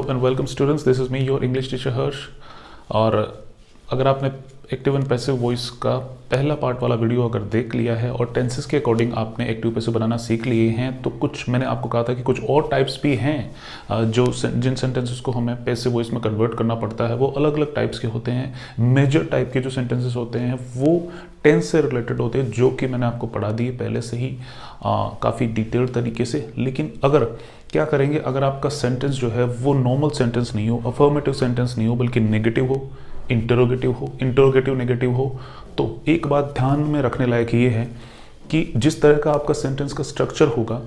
Hello and welcome students, this is me your English teacher Harsh. और अगर आपने active and passive voice का पहला पार्ट वाला वीडियो अगर देख लिया है और टेंसेस के अकॉर्डिंग आपने एक्टिव पैसिव बनाना सीख लिए हैं, तो कुछ मैंने आपको कहा था कि कुछ और टाइप्स भी हैं जो जिन सेंटेंसेस को हमें पैसिव वॉइस में कन्वर्ट करना पड़ता है वो अलग अलग टाइप्स के होते हैं। मेजर टाइप के जो सेंटेंसेस होते हैं वो टेंस से रिलेटेड होते हैं, जो कि मैंने आपको पढ़ा दिए पहले से ही काफ़ी डिटेल्ड तरीके से। लेकिन अगर क्या करेंगे, अगर आपका सेंटेंस जो है वो नॉर्मल सेंटेंस नहीं हो, अफर्मेटिव सेंटेंस नहीं हो, बल्कि नेगेटिव हो, इंटरोगेटिव नेगेटिव हो, तो एक बात ध्यान में रखने लायक ये है कि जिस तरह का आपका सेंटेंस का स्ट्रक्चर होगा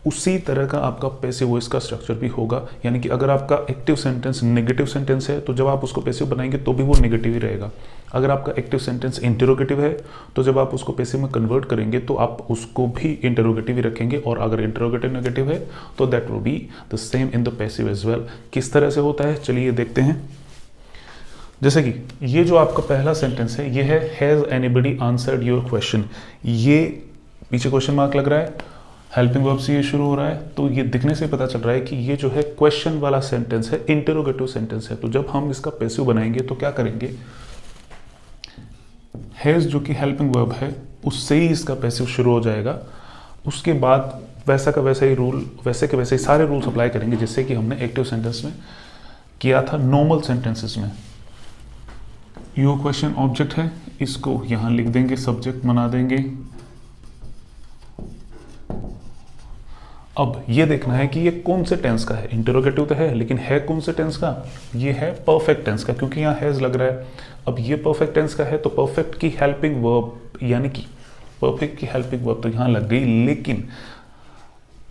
उसी तरह का आपका पैसिव वॉइस का स्ट्रक्चर भी होगा। यानी कि अगर आपका एक्टिव सेंटेंस नेगेटिव सेंटेंस है तो जब आप उसको पैसिव बनाएंगे तो भी वो नेगेटिव ही रहेगा। अगर आपका एक्टिव सेंटेंस इंटरोगेटिव है तो जब आप उसको पैसिव में कन्वर्ट करेंगे तो आप उसको भी इंटरोगेटिव ही रखेंगे, और अगर इंटरोगेटिव नेगेटिव है तो that will be the same in the passive as well. किस तरह से होता है चलिए देखते हैं। जैसे कि ये जो आपका पहला सेंटेंस है ये है has anybody answered your question. ये पीछे क्वेश्चन मार्क लग रहा है, हेल्पिंग वर्ब से ये शुरू हो रहा है, तो ये दिखने से पता चल रहा है कि ये जो है क्वेश्चन वाला सेंटेंस है, इंटरोगेटिव सेंटेंस है। तो जब हम इसका पैसिव बनाएंगे तो क्या करेंगे, हैज़ जो कि हेल्पिंग वर्ब है उससे ही इसका पैसिव शुरू हो जाएगा। उसके बाद वैसा का वैसा ही रूल, वैसे के वैसे ही सारे रूल्स अप्लाई करेंगे जैसे कि हमने एक्टिव सेंटेंस में किया था नॉर्मल सेंटेंसेस में। योर क्वेश्चन ऑब्जेक्ट है, इसको यहां लिख देंगे, सब्जेक्ट बना देंगे। अब ये देखना है कि ये कौन से टेंस का है। इंटरोगेटिव तो है लेकिन है कौन से टेंस का, ये है परफेक्ट टेंस का, क्योंकि यहाँ हैज लग रहा है। अब ये परफेक्ट टेंस का है तो परफेक्ट की हेल्पिंग वर्ब, यानी कि परफेक्ट की हेल्पिंग वर्ब तो यहाँ लग गई। लेकिन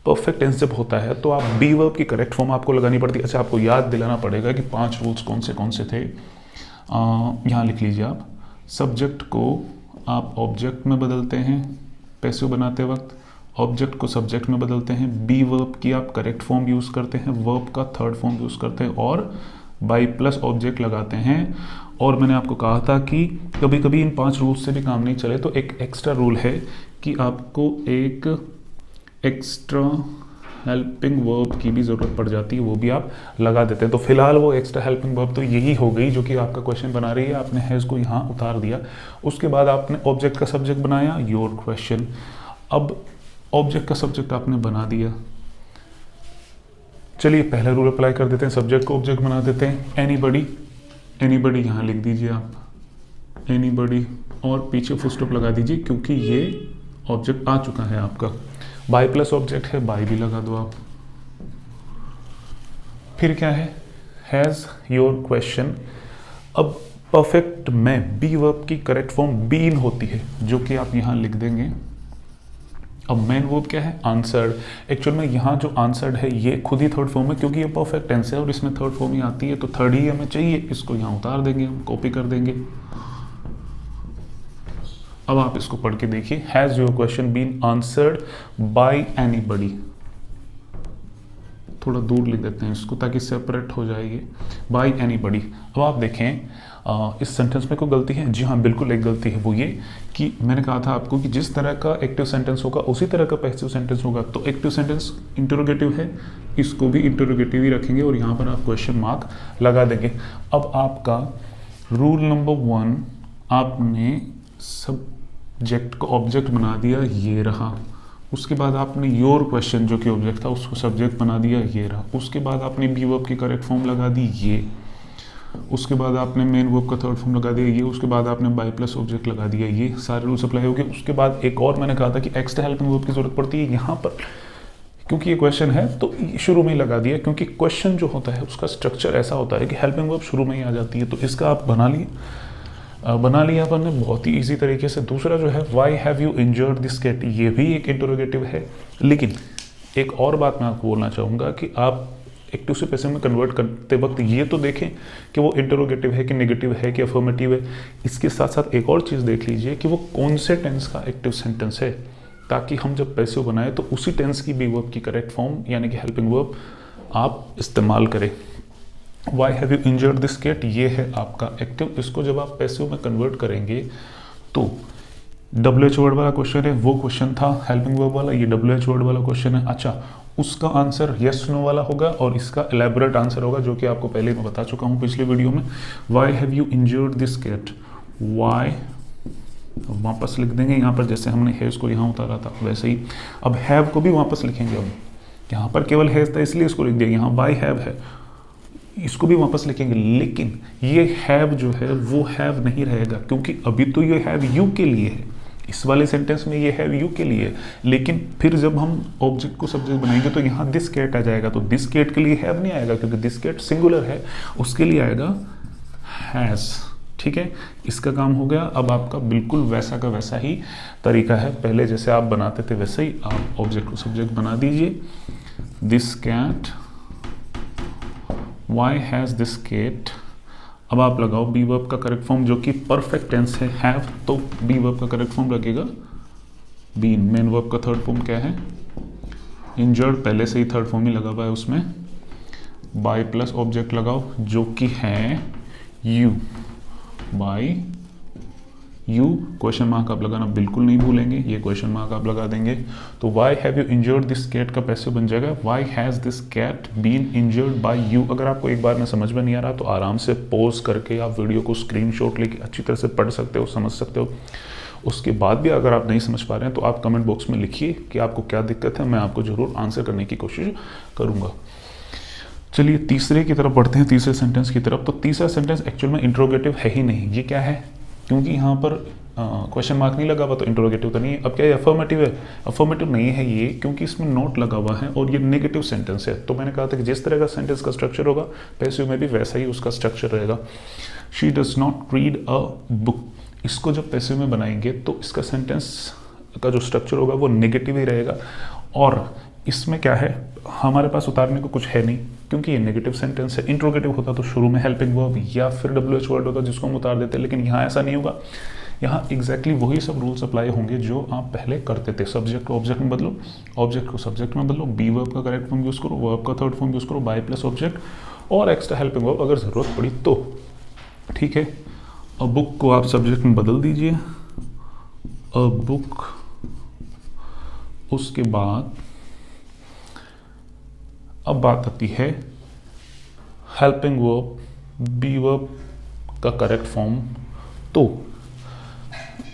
परफेक्ट टेंस जब होता है तो आप बी वर्ब की करेक्ट फॉर्म आपको लगानी पड़ती है। अच्छा, आपको याद दिलाना पड़ेगा कि 5 रूल्स कौन से थे। यहाँ लिख लीजिए आप, सब्जेक्ट को आप ऑब्जेक्ट में बदलते हैं पैसिव बनाते वक्त, ऑब्जेक्ट को सब्जेक्ट में बदलते हैं, बी वर्ब की आप करेक्ट फॉर्म यूज़ करते हैं, वर्ब का थर्ड फॉर्म यूज़ करते हैं और बाई प्लस ऑब्जेक्ट लगाते हैं। और मैंने आपको कहा था कि कभी कभी इन 5 रूल्स से भी काम नहीं चले तो एक एक्स्ट्रा रूल है कि आपको एक एक्स्ट्रा हेल्पिंग वर्ब की भी ज़रूरत पड़ जाती है, वो भी आप लगा देते हैं। तो फिलहाल वो एक्स्ट्रा हेल्पिंग वर्ब तो यही हो गई जो कि आपका क्वेश्चन बना रही है। आपने हैज़ को यहाँ उतार दिया, उसके बाद आपने ऑब्जेक्ट का सब्जेक्ट बनाया योर क्वेश्चन। अब ऑब्जेक्ट का सब्जेक्ट आपने बना दिया, चलिए पहला रूल अप्लाई कर देते हैं, सब्जेक्ट को ऑब्जेक्ट बना देते हैं। एनीबडी यहाँ लिख दीजिए आप, एनीबडी, और पीछे फुल स्टॉप लगा दीजिए क्योंकि ये ऑब्जेक्ट आ चुका है आपका। बाय प्लस ऑब्जेक्ट है, बाय भी लगा दो आप। फिर क्या है, हैज़ योर क्वेश्चन। अब परफेक्ट में बी वर्ब की करेक्ट फॉर्म बीन होती है, जो कि आप यहाँ लिख देंगे। अब मेन वर्ब क्या है, आंसर्ड। एक्चुअल में यहाँ जो आंसर्ड है ये खुद ही थर्ड फॉर्म है, क्योंकि ये परफेक्ट टेंस है और इसमें थर्ड फॉर्म ही आती है, तो थर्ड ही हमें चाहिए, इसको यहाँ उतार देंगे, हम कॉपी कर देंगे। अब आप इसको पढ़ के देखिए, has your question been answered by anybody. थोड़ा दूर लिख देते हैं इसको ताकि सेपरेट हो जाएगी, बाय एनीबडी। अब आप देखें इस सेंटेंस में कोई गलती है? जी हाँ, बिल्कुल एक गलती है। वो ये कि मैंने कहा था आपको कि जिस तरह का एक्टिव सेंटेंस होगा उसी तरह का पैसिव सेंटेंस होगा। तो एक्टिव सेंटेंस इंटरोगेटिव है, इसको भी इंटरोगेटिव ही रखेंगे और यहाँ पर आप क्वेश्चन मार्क लगा देंगे। अब आपका रूल नंबर 1, आपने सब्जेक्ट को ऑब्जेक्ट बना दिया, ये रहा। उसके बाद आपने योर क्वेश्चन जो कि ऑब्जेक्ट था उसको सब्जेक्ट बना दिया, ये रहा। उसके बाद आपने बी वर्ब की करेक्ट फॉर्म लगा दी, ये। उसके बाद आपने मेन वर्ब का थर्ड फॉर्म लगा दिया, ये। उसके बाद आपने बाय प्लस ऑब्जेक्ट लगा दिया, ये। सारे रूल्स अप्लाई हो गए। उसके बाद एक और मैंने कहा था कि एक्स्ट्रा हेल्पिंग वर्ब की जरूरत पड़ती है यहाँ पर, क्योंकि ये क्वेश्चन है तो शुरू में ही लगा दिया, क्योंकि क्वेश्चन जो होता है उसका स्ट्रक्चर ऐसा होता है कि हेल्पिंग वर्ब शुरू में ही आ जाती है। तो इसका आप बना लिया अपन ने बहुत ही इजी तरीके से। दूसरा जो है, why have you injured this cat, ये भी एक इंटरोगेटिव है। लेकिन एक और बात मैं आपको बोलना चाहूँगा कि आप एक्टिव से पैसिव में कन्वर्ट करते वक्त ये तो देखें कि वो इंटरोगेटिव है कि नेगेटिव है कि अफर्मेटिव है। इसके साथ साथ एक और चीज़ देख लीजिए कि वो कौन से टेंस का एक्टिव सेंटेंस है, ताकि हम जब पैसिव बनाए तो उसी टेंस की बी वर्ब की करेक्ट फॉर्म यानी कि हेल्पिंग वर्ब आप इस्तेमाल करें। Why have you injured this cat, ये है आपका एक्टिव। इसको जब आप पैसिव में कन्वर्ट करेंगे तो WH वर्ड वाला क्वेश्चन है, वो क्वेश्चन था हेल्पिंग वर्ब वाला, ये WH वर्ड वाला क्वेश्चन है। अच्छा, उसका आंसर यस नो वाला होगा और इसका एलेबोरेट आंसर होगा जो कि आपको पहले मैं बता चुका हूँ पिछले वीडियो में। Why have you injured this cat, why वापस लिख देंगे यहाँ पर, जैसे हमने हैज़ को यहाँ उतारा था वैसे ही अब हैव को भी वापस लिखेंगे। अब यहाँ पर केवल हैज़ था इसलिए इसको लिख दिया, यहाँ वाई हैव है, इसको भी वापस लिखेंगे। लेकिन ये हैव जो है वो हैव नहीं रहेगा, क्योंकि अभी तो ये हैव यू के लिए है, इस वाले सेंटेंस में ये हैव यू के लिए। लेकिन फिर जब हम ऑब्जेक्ट को सब्जेक्ट बनाएंगे तो यहाँ दिस कैट आ जाएगा, तो दिस कैट के लिए हैव नहीं आएगा क्योंकि दिस कैट सिंगुलर है, उसके लिए आएगा हैज़। ठीक है, इसका काम हो गया। अब आपका बिल्कुल वैसा का वैसा ही तरीका है, पहले जैसे आप बनाते थे वैसे ही आप ऑब्जेक्ट को सब्जेक्ट बना दीजिए। This cat, why has this cat. अब आप लगाओ बी वर्ब का करेक्ट फॉर्म जो कि परफेक्ट टेंस है हैव, तो बी वर्ब का करेक्ट फॉर्म लगेगा बीन। मेन वर्ब का थर्ड फॉर्म क्या है, इंजर्ड, पहले से ही थर्ड फॉर्म ही लगा हुआ है उसमें। बाय प्लस ऑब्जेक्ट लगाओ जो कि है you, by you. Question mark आप लगाना बिल्कुल नहीं भूलेंगे, ये क्वेश्चन मार्क आप लगा देंगे। तो why have you injured this cat का पैसिव बन जाएगा why has this cat been injured by you. अगर आपको एक बार में समझ में नहीं आ रहा तो आराम से पॉज करके आप वीडियो को स्क्रीनशॉट लेके अच्छी तरह से पढ़ सकते हो, समझ सकते हो। उसके बाद भी अगर आप नहीं समझ पा रहे हैं तो आप कमेंट बॉक्स में लिखिए कि आपको क्या दिक्कत है, मैं आपको जरूर आंसर करने की कोशिश करूँगा। चलिए तीसरे की तरफ बढ़ते हैं, तीसरे सेंटेंस की तरफ। तो तीसरा सेंटेंस एक्चुअल में इंट्रोगेटिव है ही नहीं। ये क्या है, क्योंकि यहाँ पर क्वेश्चन मार्क नहीं लगा हुआ तो इंट्रोगेटिव तो नहीं है। अब क्या ये अफर्मेटिव है, अफर्मेटिव नहीं है ये, क्योंकि इसमें नोट लगा हुआ है और ये नेगेटिव सेंटेंस है। तो मैंने कहा था कि जिस तरह का सेंटेंस का स्ट्रक्चर होगा पैसिव में भी वैसा ही उसका स्ट्रक्चर रहेगा। She does not read a book, इसको जब पैसिव में बनाएंगे तो इसका सेंटेंस का जो स्ट्रक्चर होगा वो नेगेटिव ही रहेगा। और इसमें क्या है, हमारे पास उतारने को कुछ है नहीं क्योंकि ये नेगेटिव सेंटेंस है। इंट्रोगेटिव होता तो शुरू में हेल्पिंग वर्ब या फिर WH वर्ड होता जिसको हम उतार देते, लेकिन यहाँ ऐसा नहीं होगा। यहाँ एग्जैक्टली वही सब रूल्स अप्लाई होंगे जो आप पहले करते थे। सब्जेक्ट को ऑब्जेक्ट में बदलो, ऑब्जेक्ट को सब्जेक्ट में बदलो, बी वर्ब का करेक्ट फॉर्म यूज़ करो, वर्ब का थर्ड फॉर्म यूज़ करो, बाय प्लस ऑब्जेक्ट और एक्स्ट्रा हेल्पिंग वर्ब अगर ज़रूरत पड़ी तो। ठीक है, अ बुक को आप सब्जेक्ट में बदल दीजिए, अ बुक। उसके बाद अब बात आती है हेल्पिंग वर्ब, बी वर्ब का करेक्ट फॉर्म। तो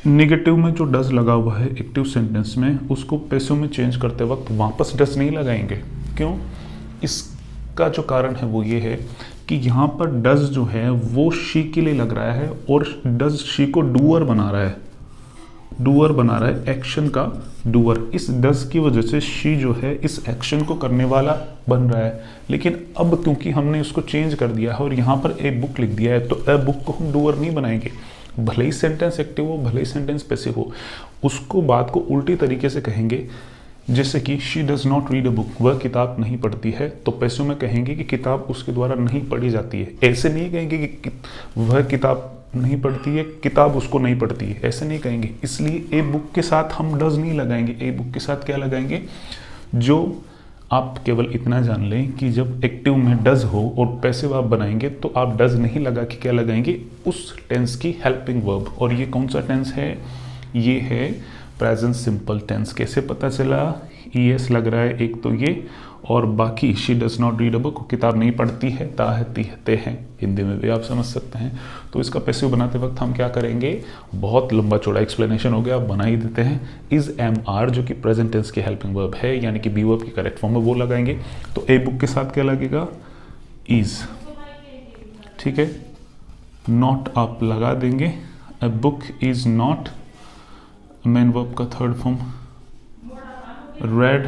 नेगेटिव में जो डज लगा हुआ है एक्टिव सेंटेंस में, उसको पैसिव में चेंज करते वक्त वापस डज नहीं लगाएंगे। क्यों, इसका जो कारण है वो ये है कि यहाँ पर डज जो है वो शी के लिए लग रहा है और डज शी को डूअर बना रहा है, डूअर बना रहा है, एक्शन का डूअर। इस डज की वजह से शी जो है इस एक्शन को करने वाला बन रहा है। लेकिन अब क्योंकि हमने उसको चेंज कर दिया है और यहाँ पर ए बुक लिख दिया है तो ए बुक को हम डूअर नहीं बनाएंगे। भले ही सेंटेंस एक्टिव हो, भले ही सेंटेंस पैसिव हो, उसको बात को उल्टी तरीके से कहेंगे। जैसे कि she does not read a book, वह किताब नहीं पढ़ती है, तो पैसिव में कहेंगे कि किताब उसके द्वारा नहीं पढ़ी जाती है। ऐसे नहीं कहेंगे कि वह किताब नहीं पढ़ती है, किताब उसको नहीं पढ़ती है, ऐसे नहीं कहेंगे। इसलिए ए बुक के साथ हम डज नहीं लगाएंगे। ए बुक के साथ क्या लगाएंगे, जो आप केवल इतना जान लें कि जब एक्टिव में डज हो और पैसिव आप बनाएंगे तो आप डज नहीं लगा के क्या लगाएंगे, उस टेंस की हेल्पिंग वर्ब। और ये कौन सा टेंस है, ये है प्रेजेंट सिंपल टेंस। कैसे पता चला, ES लग रहा है एक तो ये, और बाकी she does not read a book, किताब नहीं पढ़ती है, ताहते हैं, हिंदी में भी आप समझ सकते हैं। तो इसका पैसिव बनाते वक्त हम क्या करेंगे, बहुत लंबा चौड़ा एक्सप्लेनेशन हो गया, आप बना ही देते हैं। इज MR जो कि प्रेजेंट टेंस की हेल्पिंग वर्ब है, यानी कि बी वर्ब की करेक्ट फॉर्म में वो लगाएंगे। तो ए बुक के साथ क्या लगेगा, इज। ठीक है, नॉट आप लगा देंगे, a book is not, main verb का third form read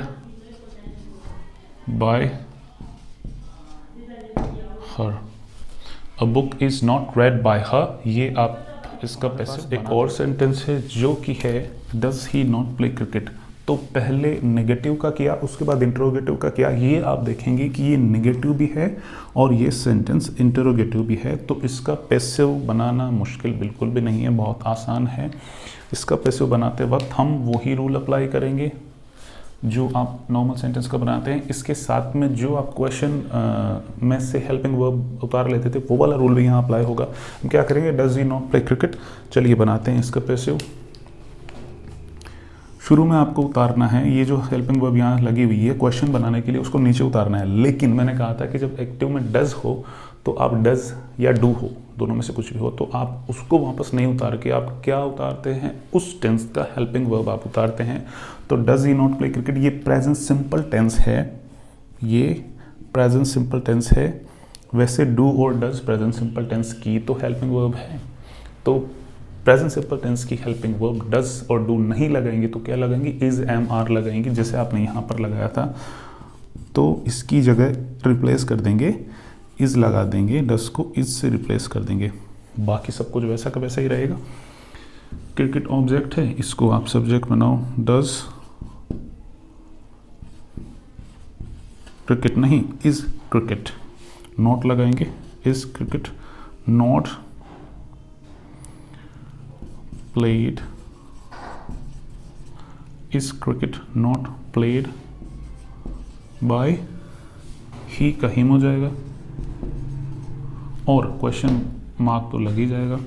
by her, a book is not read by her। ये आप इसका पैसिव। एक और सेंटेंस है जो कि है does he not play cricket। तो पहले नेगेटिव का किया, उसके बाद इंटरोगेटिव का किया। ये आप देखेंगे कि ये नेगेटिव भी है और ये सेंटेंस इंटरोगेटिव भी है। तो इसका पैसिव बनाना मुश्किल बिल्कुल भी नहीं है, बहुत आसान है। इसका पैसिव बनाते वक्त हम वही रूल अप्लाई करेंगे जो आप नॉर्मल सेंटेंस का बनाते हैं। इसके साथ में जो आप क्वेश्चन में से हेल्पिंग वर्ब उतार लेते थे वो वाला रूल भी यहाँ अप्लाई होगा। हम क्या करेंगे, does he not play cricket. चलिए बनाते हैं इसका पैसिव। शुरू में आपको उतारना है, ये जो हेल्पिंग वर्ब यहाँ लगी हुई है क्वेश्चन बनाने के लिए, उसको नीचे उतारना है। लेकिन मैंने कहा था कि जब एक्टिव में डज हो तो आप डज या डू हो, दोनों में से कुछ भी हो, तो आप उसको वापस नहीं उतार के आप क्या उतारते हैं, उस टेंस का हेल्पिंग वर्ब आप उतारते हैं। तो does he not play cricket, ये प्रेजेंट सिंपल टेंस है, ये प्रेजेंट सिंपल टेंस है। वैसे डू और डज प्रेजेंट सिंपल टेंस की तो हेल्पिंग वर्ब है, तो प्रेजेंट सिंपल टेंस की हेल्पिंग वर्ब डज और डू नहीं लगाएंगे तो क्या लगाएंगे, इज एम आर लगाएंगे, जैसे आपने यहाँ पर लगाया था। तो इसकी जगह रिप्लेस कर देंगे, इज लगा देंगे, डज को इज से रिप्लेस कर देंगे, बाकी सब कुछ वैसा का वैसा ही रहेगा। क्रिकेट ऑब्जेक्ट है, इसको आप सब्जेक्ट बनाओ, डज क्रिकेट नहीं, इज क्रिकेट, नॉट लगाएंगे, is cricket not played, is cricket not played by, he का हिम हो जाएगा और क्वेश्चन मार्क तो लग ही जाएगा।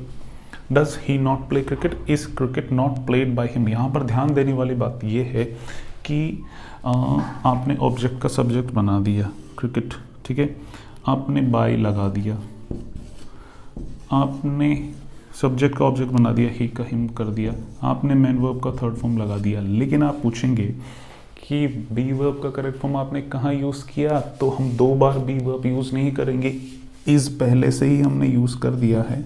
Does he not play cricket, is cricket not played by him. यहाँ पर ध्यान देने वाली बात यह है कि आपने ऑब्जेक्ट का सब्जेक्ट बना दिया क्रिकेट, ठीक है, आपने बाय लगा दिया, आपने सब्जेक्ट का ऑब्जेक्ट बना दिया, ही का हिम कर दिया, आपने मेन वर्ब का थर्ड फॉर्म लगा दिया। लेकिन आप पूछेंगे कि बी वर्ब का करेक्ट फॉर्म आपने कहाँ यूज़ किया, तो हम 2 बार बी वर्ब यूज़ नहीं करेंगे, इज़ पहले से ही हमने यूज़ कर दिया है,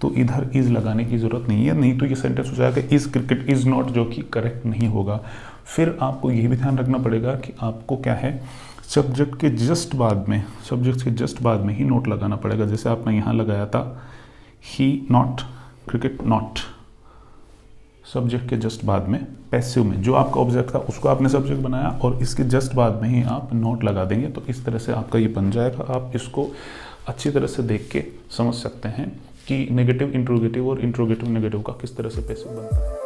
तो इधर इज़ लगाने की ज़रूरत नहीं है, नहीं तो ये सेंटेंस हो जाएगा इज़ क्रिकेट इज़ नॉट, जो कि करेक्ट नहीं होगा। फिर आपको ये भी ध्यान रखना पड़ेगा कि आपको क्या है, सब्जेक्ट के जस्ट बाद में, सब्जेक्ट के जस्ट बाद में ही नोट लगाना पड़ेगा। जैसे आपने यहाँ लगाया था ही नॉट क्रिकेट नॉट, सब्जेक्ट के जस्ट बाद में पैसिव में जो आपका ऑब्जेक्ट था उसको आपने सब्जेक्ट बनाया और इसके जस्ट बाद में ही आप नोट लगा देंगे, तो इस तरह से आपका ये बन जाएगा। आप इसको अच्छी तरह से देख के समझ सकते हैं कि नेगेटिव इंट्रोगेटिव और इंट्रोगेटिव नेगेटिव का किस तरह से पैसिव बनता है।